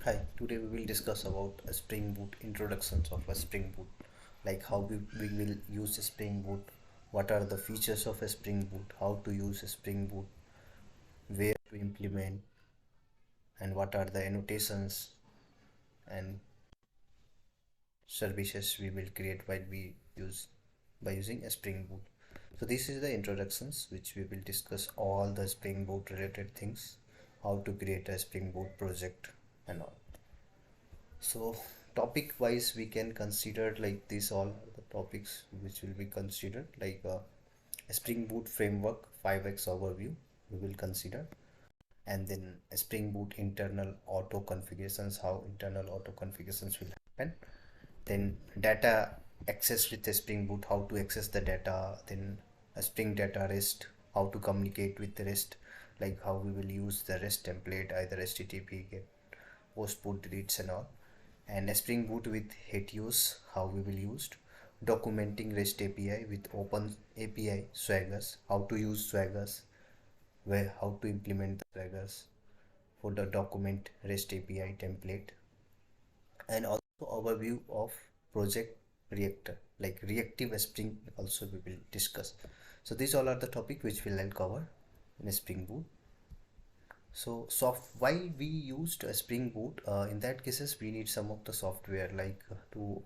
Hi, today we will discuss about a Spring Boot, introductions of a Spring Boot, like how we will use a Spring Boot, what are the features of a Spring Boot, how to use a Spring Boot, where to implement, and what are the annotations and services we will create while we use by using a Spring Boot. So this is the introductions which we will discuss all the Spring Boot related things, how to create a Spring Boot project and all. So topic wise we can consider like this all the topics which will be considered like a Spring Boot framework 5x overview we will consider, and then a Spring Boot internal auto configurations, how internal auto configurations will happen, then data access with a Spring Boot, how to access the data, then a Spring Data REST, how to communicate with the REST, like how we will use the REST template, either HTTP, GET, post, put, deletes and all, and a Spring Boot with Hetios, how we will use, documenting REST API with Open API Swaggers, how to use Swaggers, where how to implement the Swaggers for the document REST API template, and also overview of project reactor, like reactive Spring also we will discuss. So these all are the topic which we will cover in a Spring Boot. So why we used a Spring Boot, in that cases we need some of the software like to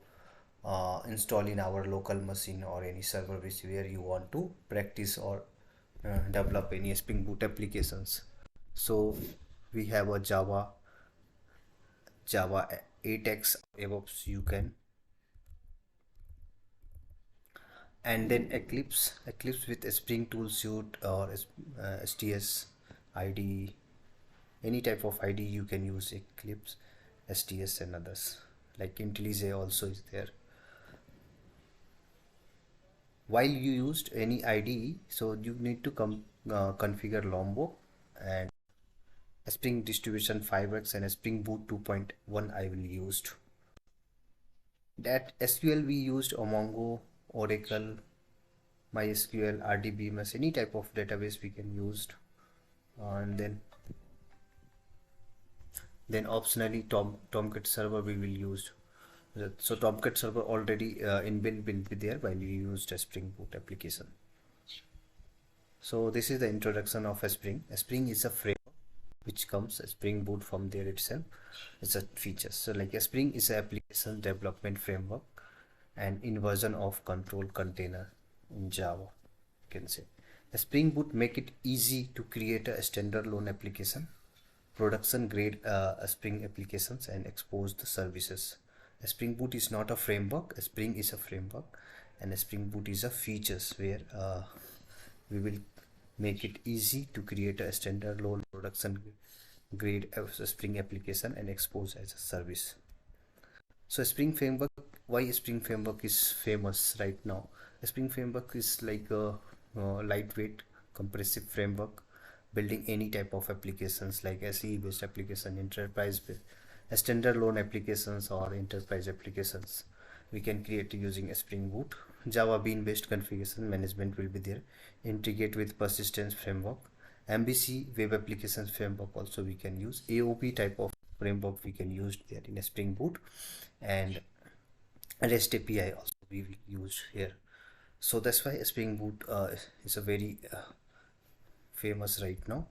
install in our local machine or any server which where you want to practice or develop any Spring Boot applications. So we have a Java 8x DevOps you can, and then Eclipse with a Spring Tool Suite or STS IDE, any type of IDE you can use Eclipse, STS and others, like IntelliJ also is there. While you used any IDE, so you need to configure Lombok and a Spring Distribution 5x and a Spring Boot 2.1 I will used. That SQL we used Mongo, Oracle, MySQL, RDBMS, any type of database we can use, and then optionally Tomcat server we will use. So Tomcat server already inbuilt will be there while you used a Spring Boot application. So this is the introduction of a Spring. A Spring is a framework which comes a Spring Boot from there itself. It's a feature. So like a Spring is an application development framework and inversion of control container in Java, you can say. A Spring Boot make it easy to create a standalone application, production grade Spring applications, and expose the services. A Spring Boot is not a framework. A Spring is a framework, and a Spring Boot is a features where we will make it easy to create a standalone production grade Spring application and expose as a service. So Spring Framework, why Spring Framework is famous right now? A Spring Framework is like a lightweight compressive framework, building any type of applications like SE based application, enterprise based, standalone applications or enterprise applications we can create using a Spring Boot. Java Bean based configuration management will be there, integrate with persistence framework, MVC web applications framework also we can use, AOP type of framework we can use there in a Spring Boot, and REST API also we will use here. So that's why Spring Boot is a very famous right now.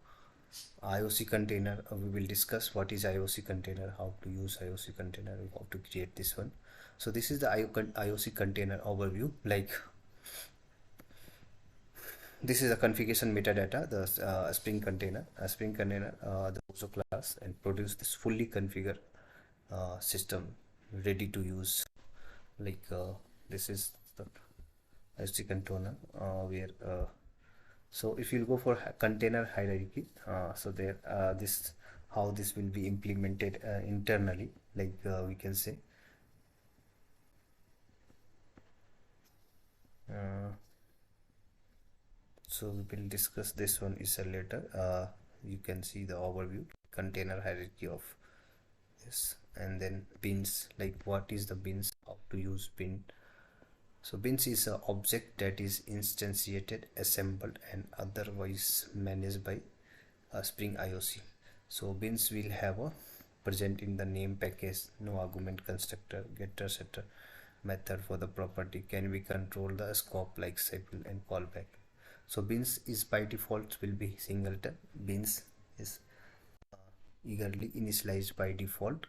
IOC container, we will discuss what is IOC container, how to use IOC container, how to create this one. So this is the IOC container overview. Like this is a configuration metadata, the Spring container, the user class, and produce this fully configured system ready to use. Like this is the IOC container where so if you go for container hierarchy, so there this how this will be implemented internally, like we can say so we will discuss this one is a later. You can see the overview container hierarchy of this, and then bins, like what is the bins, how to use bin. So bins is an object that is instantiated, assembled, and otherwise managed by Spring IOC. So bins will have a present in the name package. No argument constructor, getter, setter method for the property. Can we control the scope like cycle and callback? So beans is by default will be singleton. Beans is eagerly initialized by default.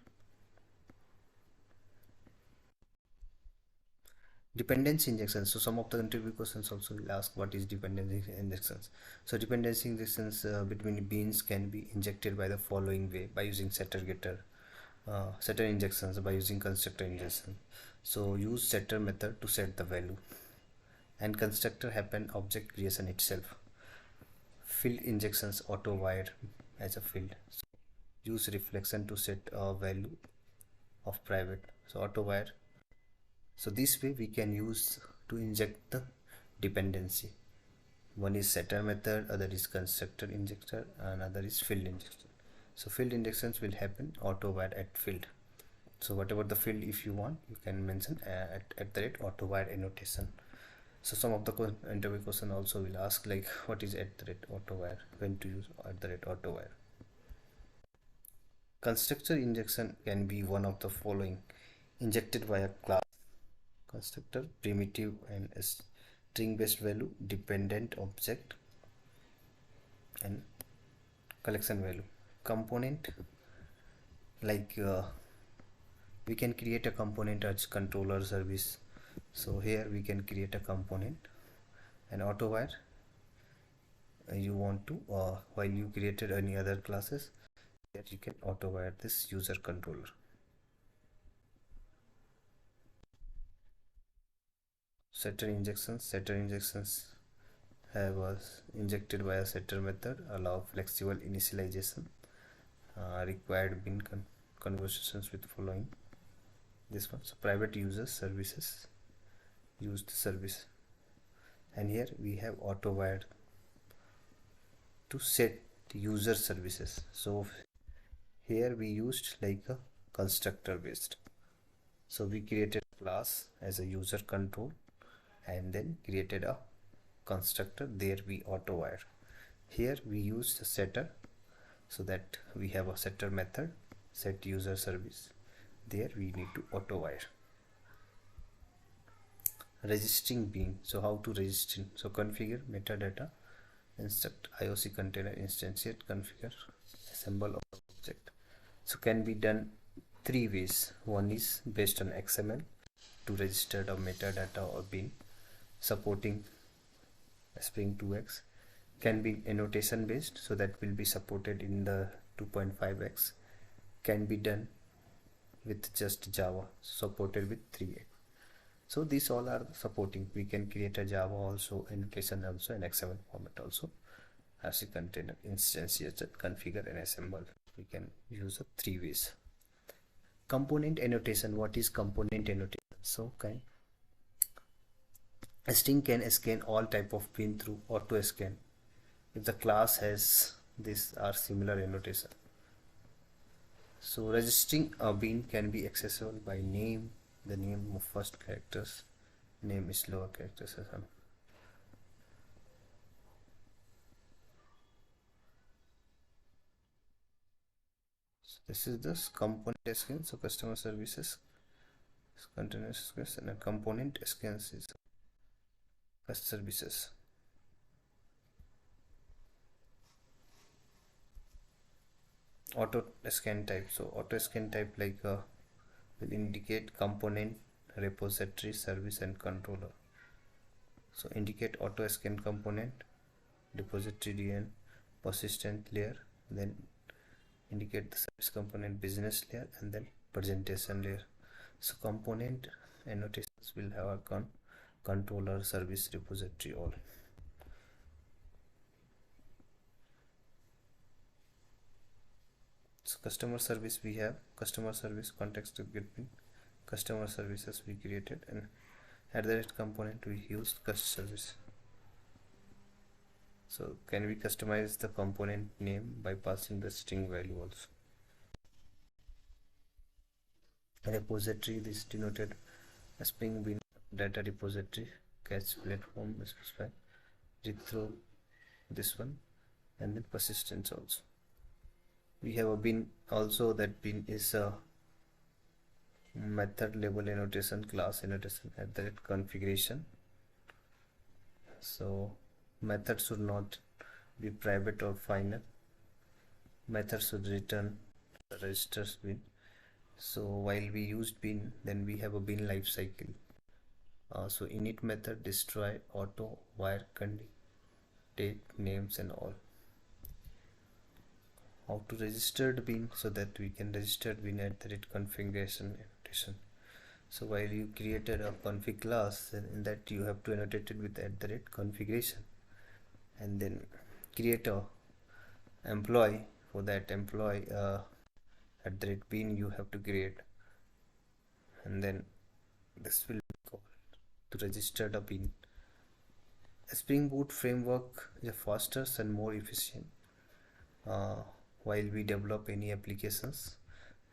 Dependency injections. So some of the interview questions also will ask what is dependency injections. So dependency injections between beans can be injected by the following way: by using setter getter, setter injections by using constructor injection. So use setter method to set the value, and constructor happen object creation itself. Field injections auto wire as a field. So use reflection to set a value of private. So auto wire. So this way we can use to inject the dependency. One is setter method, other is constructor injector, and other is field injection. So field injections will happen auto wire at field. So whatever the field if you want, you can mention at the rate auto wire annotation. So some of the interview question also will ask like what is at the rate auto wire, when to use at the rate auto wire. Constructor injection can be one of the following: injected by a class, constructor, primitive and string based value, dependent object, and collection value. Component, like we can create a component as controller service. So here we can create a component, and auto wire you want to while you created any other classes, here you can auto wire this user controller. Setter injections have injected by a setter method, allow flexible initialization, required bin conversations with following this one. So private user services use the service, and here we have auto wired to set user services. So here we used like a constructor based. So we created a class as a user control and then created a constructor. There we auto wire. Here we use the setter, so that we have a setter method, set user service. There we need to auto wire. Registering bean. So how to register? So configure metadata, instruct IOC container, instantiate, configure, assemble object. So can be done three ways. One is based on XML to register the metadata or bean, supporting Spring 2x. Can be annotation based, so that will be supported in the 2.5x. Can be done with just Java, supported with 3x. So these all are supporting. We can create a Java also, annotation also, and XML format also. As a container, instantiate, configure, and assemble. We can use the three ways. Component annotation. What is component annotation? So a string can scan all type of bean through auto scan if the class has this or similar annotation. So registering a bean can be accessible by name, the name of first characters, name is lower characters. So this is this component scan. So customer services, container scans, and a component scans is first services. Auto scan type. So auto scan type like will indicate component, repository, service, and controller. So indicate auto scan component, repository DN, persistent layer, then indicate the service component, business layer, and then presentation layer. So component annotations will have a controller, service, repository, all. So customer service, we have customer service context to get bin, customer services we created, and at the rest component we used customer service. So can we customize the component name by passing the string value also. Repository, this denoted as Spring Bean data repository, catch platform specify, read through this one, and then persistence also. We have a bin also. That bin is a method label annotation, class annotation at the configuration. So method should not be private or final. Method should return registers bin. So while we used bin, then we have a bin life cycle. So init method destroy auto wire contain take names and all. How to register the bin, so that we can register bin at the configuration annotation. So while you created a config class, then in that you have to annotate it with @ configuration, and then create a employee. For that employee @ bin you have to create, and then this will be called to register the bin. A Spring Boot framework is faster and more efficient while we develop any applications.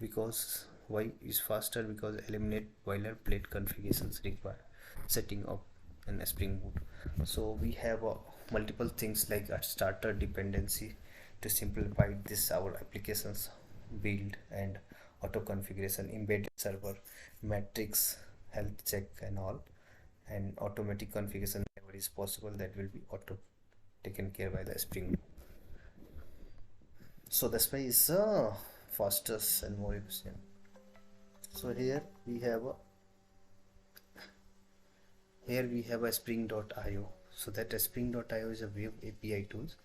Because why is faster? Because eliminate boilerplate configurations required setting up in a Spring Boot. So we have multiple things like a starter dependency to simplify this our applications build and auto configuration, embedded server, matrix, health check and all, and automatic configuration whenever is possible, that will be auto taken care by the Spring Boot. So that's why it's fastest and more efficient. So here we have a spring.io. So that spring.io is a web API tools.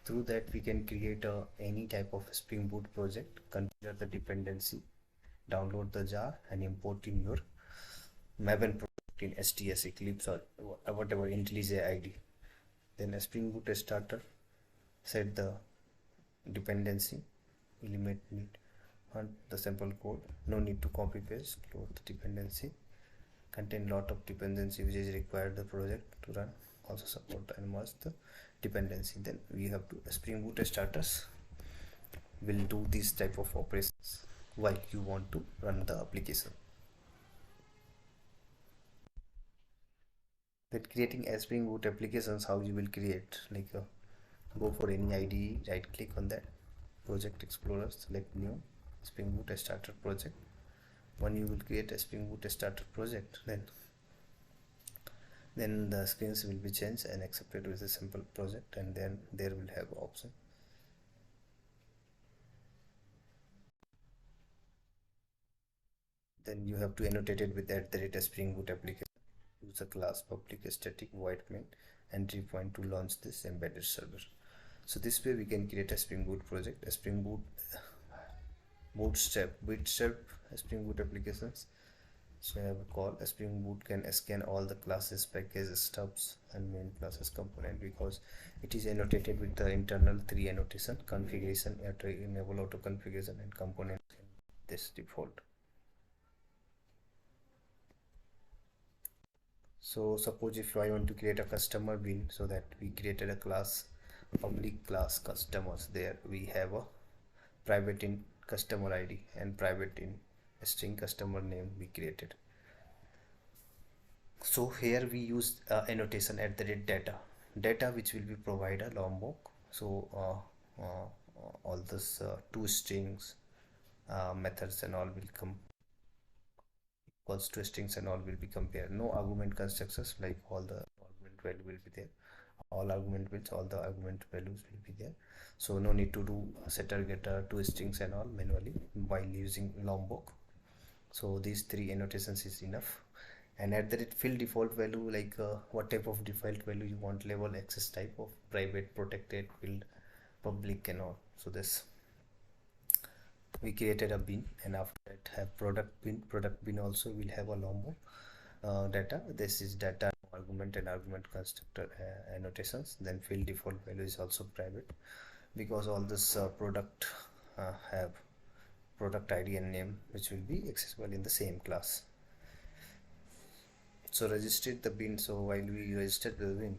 Through that we can create any type of Spring Boot project, configure the dependency, download the jar and import in your Maven project in STS, Eclipse or whatever IntelliJ IDE. Then a Spring Boot starter, set the dependency, eliminate the sample code, no need to copy paste, close the dependency, contain lot of dependency which is required the project to run, also support and merge the dependency. Then we have to Spring Boot starters will do this type of operations while you want to run the application. That creating a Spring Boot applications, how you will create, like go for any IDE, right click on that project explorer, select new Spring Boot starter project. When you will create a Spring Boot starter project, then the screens will be changed and accepted with a simple project, and then there will have option. Then you have to annotate it with @ Spring Boot application. Use a class public static void main entry point to launch this embedded server. So this way we can create a Spring Boot project, a Spring Boot Bootstrap Spring Boot applications. So I have a call, a Spring Boot can scan all the classes, packages, stubs and main classes component, because it is annotated with the internal 3 annotation: configuration, enable auto configuration and component in this default. So suppose if I want to create a customer bin, so that we created a class, public class customers. There we have a private in customer ID and private in string customer name we created. So here we use annotation @data which will be provide a lombok. So all this two strings methods and all will come equals to strings and all will be compared. No argument constructors, like all the argument value will be there. All argument bits, all the argument values will be there. So no need to do setter getter, two strings and all manually while using lombok. So these 3 annotations is enough. And field default value, like what type of default value you want, level, access type of private, protected, field, public and all. So this we created a bin, and after that have product bin also will have a lombok data. This is data argument and argument constructor annotations. Then field default value is also private, because all this product have product ID and name which will be accessible in the same class. So registered the bin. So while we registered the bin,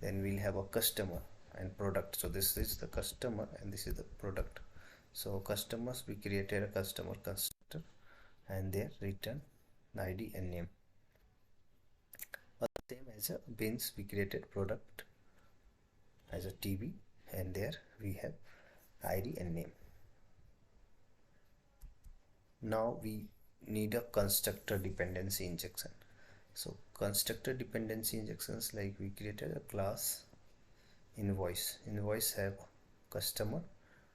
then we'll have a customer and product. So this is the customer and this is the product. So customers, we created a customer constructor and their return ID and name. Same as a bins, we created product as a TB and there we have ID and name. Now we need a constructor dependency injection. So constructor dependency injections, like we created a class invoice. Invoice have customer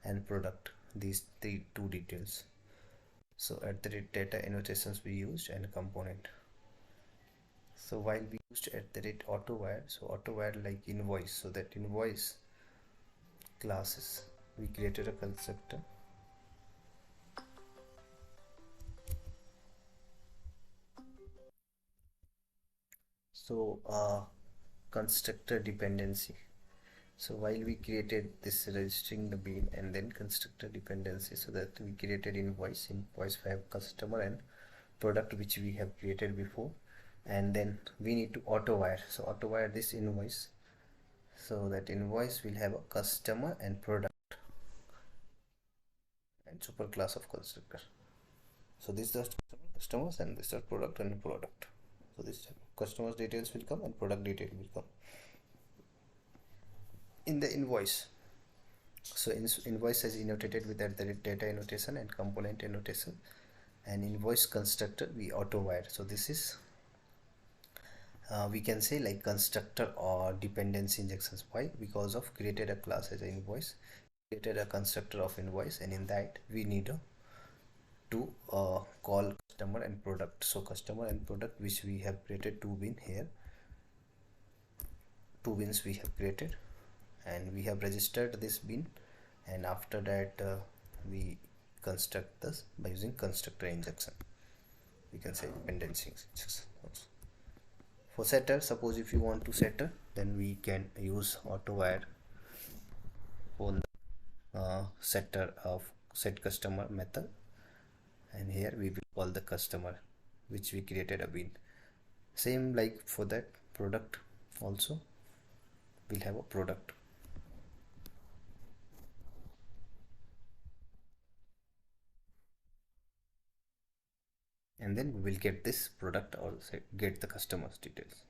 and product, these two details. So at the rate data annotations we used and component. So while we used at the rate AutoWire, so AutoWire like invoice, so that invoice classes we created a constructor. So constructor dependency. So while we created this registering the bean and then constructor dependency, so that we created invoice have customer and product which we have created before, and then we need to auto wire. So auto wire this invoice, so that invoice will have a customer and product and super class of constructor. So this is customers and this is product and product. So this customers details will come and product detail will come in the invoice. So invoice is annotated with at the rate data annotation and component annotation, and invoice constructor we auto wire. So this is we can say like constructor or dependency injections. Why? Because of created a class as an invoice, created a constructor of invoice, and in that we need to call customer and product. So customer and product which we have created two bin here, two bins we have created, and we have registered this bin, and after that we construct this by using constructor injection. We can say dependency injection. For setter, suppose if you want to setter, then we can use auto wire on the setter of set customer method, and here we will call the customer which we created a bin. Same like for that product also we'll have a product. And then we will get this product or say get the customer's details.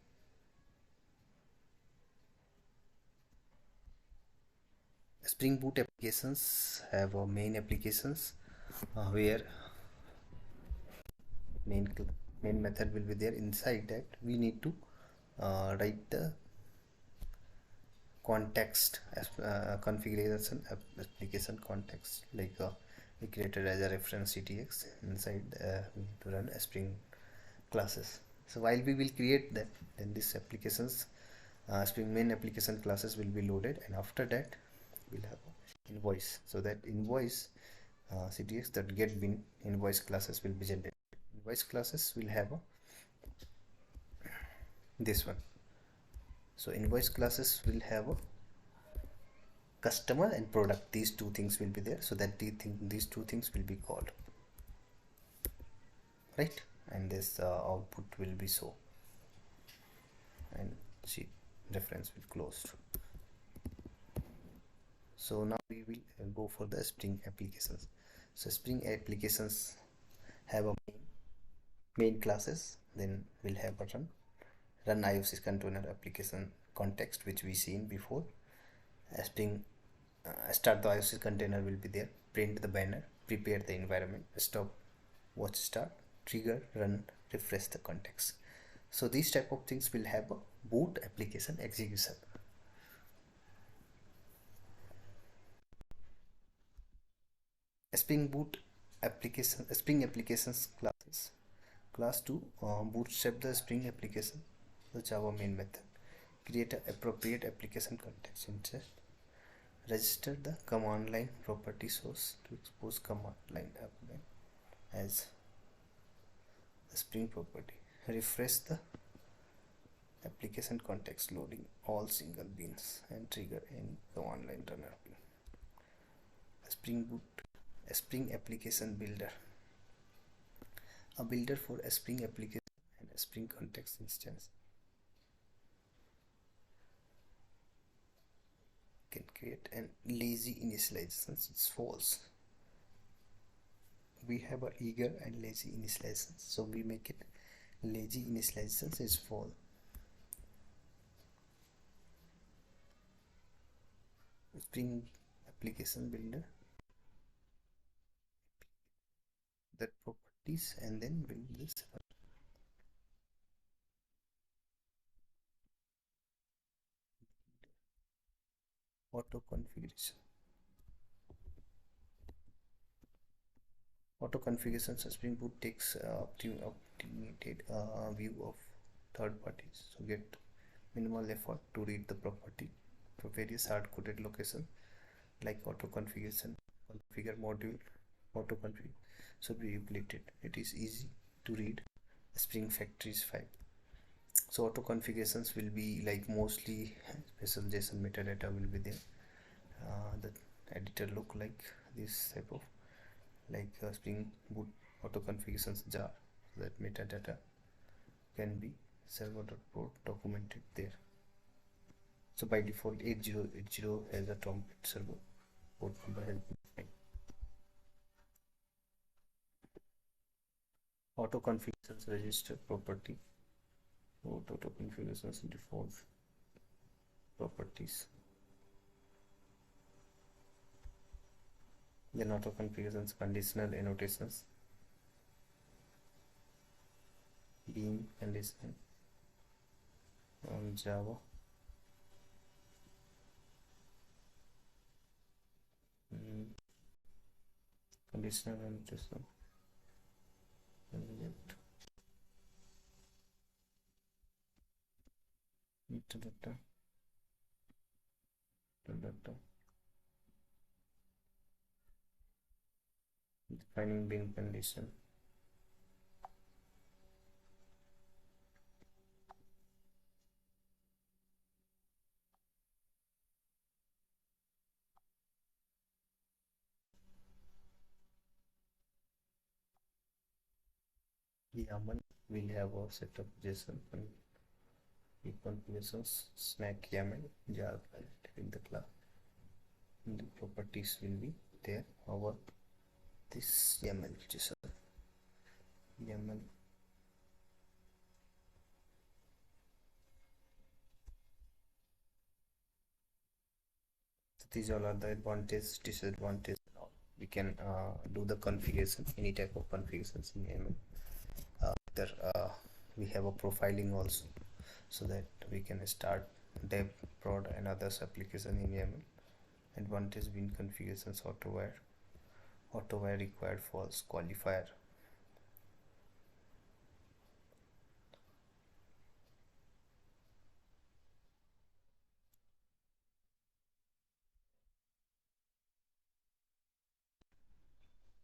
Spring Boot applications have a main applications where main method will be there. Inside that we need to write the context configuration application context, like we created as a reference ctx. Inside we need to run Spring classes. So while we will create that, then this applications Spring main application classes will be loaded, and after that we'll have invoice. So that invoice ctx that get bin invoice classes will be generated. Invoice classes will have this one. So invoice classes will have a customer and product, these two things will be there, so that these two things will be called, right? And this output will be so, and see reference will close. So now we will go for the Spring applications. So Spring applications have a main classes, then we'll have a run IOC container application context which we seen before. Spring start the IOC container will be there, print the banner, prepare the environment, stop, watch start, trigger, run, refresh the context. So these type of things will have a boot application execution. Spring Boot application, Spring applications classes. Class 2 bootstrap the Spring application, the Java main method, create an appropriate application context instead, register the command line property source to expose command line applet as the Spring property, refresh the application context loading all single beans, and trigger any command line runner pin. Spring Boot, a Spring application builder, a builder for a Spring application and a Spring context instance. Can create an lazy initialization, it's false. We have a eager and lazy initialization, so we make it lazy initialization is false. Spring application builder that properties and then build this auto configuration. Auto configurations Spring Boot takes optimated view of third parties, so get minimal effort to read the property for various hard-coded locations like auto configuration, configure module, auto config should be regulated. It is easy to read Spring Factories 5. So auto configurations will be like mostly special JSON metadata will be there. The editor look like this type of like Spring Boot auto configurations jar, so that metadata can be server.port documented there. So by default 8080 has a Tomcat server port number has been defined. Auto configurations register property, auto configurations default properties, then auto configurations conditional annotations, beam conditional on Java, conditional annotation metadata defining beam condition. YAML will have a set of JSON configurations, snack YAML jar file in the class. And the properties will be there over this YAML JSON. YAML so these all are the advantage, disadvantage. We can do the configuration, any type of configurations in YAML. We have a profiling also, so that we can start dev, prod and others application in YAML. Advantage being configurations auto-wire required false qualifier.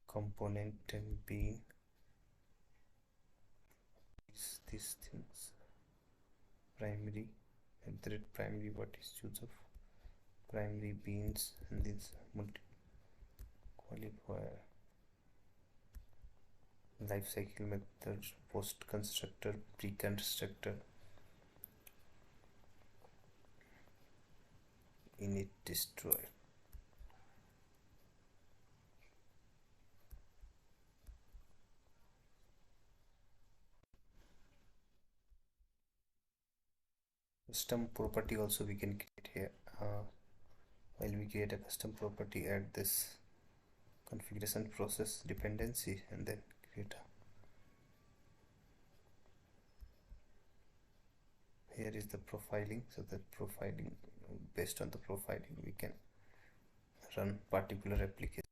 Component and bean, these things, primary and thread primary, what is use of primary beans, and this multi qualifier, lifecycle methods, post constructor, pre-constructor, init destroy. Custom property also we can create here. While we create a custom property, add this configuration process dependency and then create here is the profiling, so that profiling, based on the profiling we can run particular application.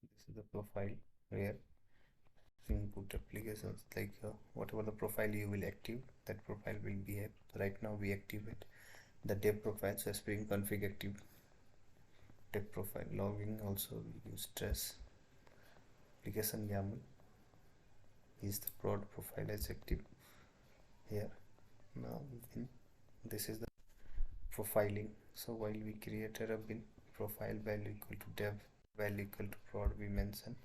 This is the profile where input applications, like whatever the profile you will active, that profile will behave. Right now we activate the dev profile, so Spring config active dev profile. Logging also we use stress application YAML is the prod profile as active here. Now this is the profiling. So while we created a bin profile value equal to dev, value equal to prod, we mention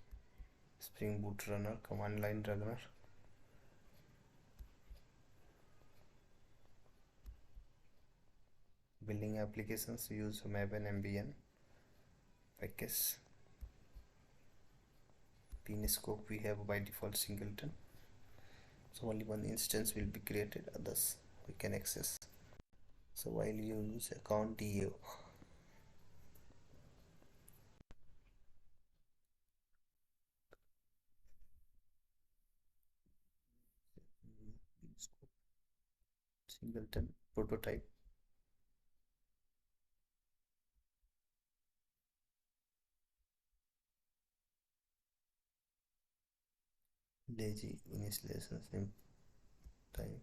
Spring Boot runner, command line runner, building applications use Maven MBN package. Bean scope we have by default Singleton, so only one instance will be created, others we can access. So while you use account DAO, Singleton prototype, lazy initialization same time.